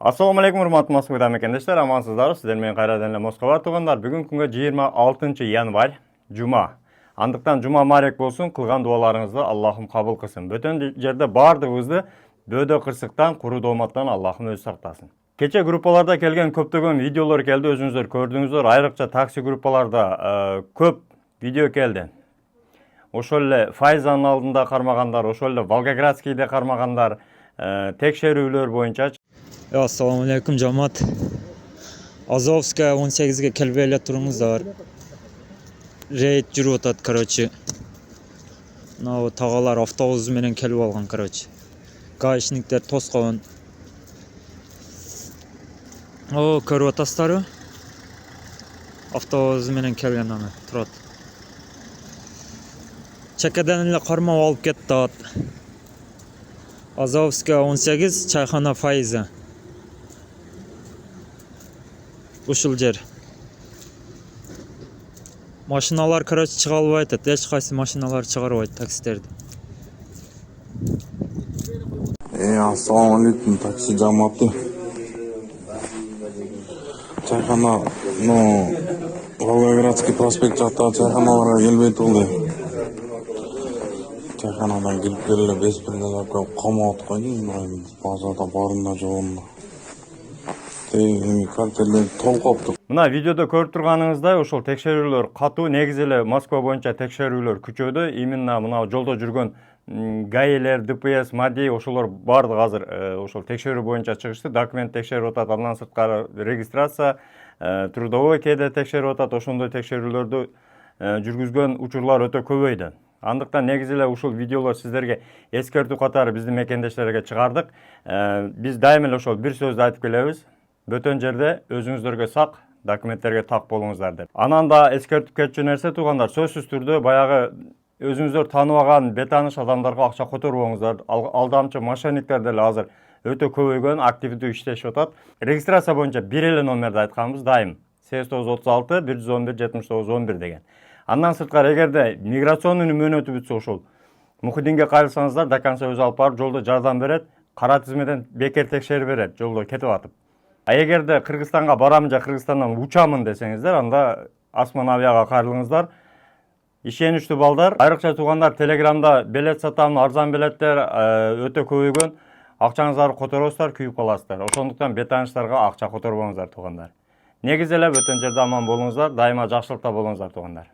Assalamu alaikum урматтуу Москвада мекендештер, амансыздарбы? Сиздер менен кайрадан эле Москва туугандар. Бүгүнкү күнгө 26 жума. Андыктан жума марек болсун, кылган дуаларыңызды Аллахым кабыл кылсын. Бөтөн жерде баардыгыбызды бөөдө кырсыктан, куру дооматтан Аллахым өзү сактасын. Кече группаларда келген көптөгөн видеолор келди, өзүңүздөр көрдүңүздөр. Айрыкча такси группаларда көп видео келди. Ошол эле Файзанын алдында кармагандар, ошол эле Волгоградскийде кармагандар, текшерүүлөр боюнча. Assalamu alaikum cemaat. Azovskaya 18'e kelbey эле туруңуздар. Рейд жүрүп атат, короче. Мына тагалар автобус менен келип алган, короче. Гаишниктер тоскон. О, көрүп атасыздарбы? Автобус менен келген аны турат. Чекеден эле кармап алып кетти. Азовская 18, чайхана Файза. Ушул жер. Машиналар, короче, чыга албай атат. Эч кайсы машиналар чыгарбайт таксилерди. Assalamu alaikum taksi jamoati. Чайхана, Волгоградский проспект жакта чайханаларга келбей турду. Чайханадан кирип келе беспредел камап аткан, базарда барында жолунда. Картелер толкопту. Мына видеодо көрүп турганыңыздай, ошол текшерүүлөр катуу, негизи эле Москва боюнча текшерүүлөр күчөдө. Именно мына жолдо жүргөн гаилер, ДПС, МАДИ ошолор бардыгы азыр ошол текшерүү боюнча чыгышты. Документ текшерип атат, андан сырткары регистрация, трудовой кээде текшерип атат. Ошондой текшерүүлөрдү жүргүзгөн учурлар өтө көбөйдү. Андыктан негизи эле ушул видеолор сиздерге эскертүү катары биздин мекендештерге чыгардык. Биз дайыма эле ошол бир сөздү айтып келебиз. Бөтөн жерде өзүңүздөргө сак, документтерге так болуңуздар деп. Анан да эскертип кетчү нерсе туугандар, сөзсүз түрдө баягы өзүңүздөр тааныбаган, бетааныш адамдарга акча которбоңуздар. Алдамчы мошенниктер деле азыр өтө көбөйгөн, активдүү иштешип атат. Регистрация боюнча бир эле номерди айтканбыз дайым. 8936 111 7911 деген. Андан сырткары эгерде миграционный мөөнөтү бүтсө ошол Мухиддинге кайрылсаңыздар, до конца өзү алып барып жолдо жардам берет, кара тизмеден бекер текшерип берет, жолдо кетип атып. Эгерде Кыргызстанга барам же Кыргызстандан учамын десеңиздер, анда Осман авиага кайрылыңыздар. Ишеничтүү балдар, айрыкча туугандар, Телеграмда билет сатам, арзан билеттер өтө көбөйгөн. Акчаңыздарды которосуздар, күйүп каласыздар. Ошондуктан бетааныштарга акча которбоңуздар туугандар. Негизи эле бөтөн жерде аман болуңуздар, дайыма жакшылыкта болуңуздар туугандар.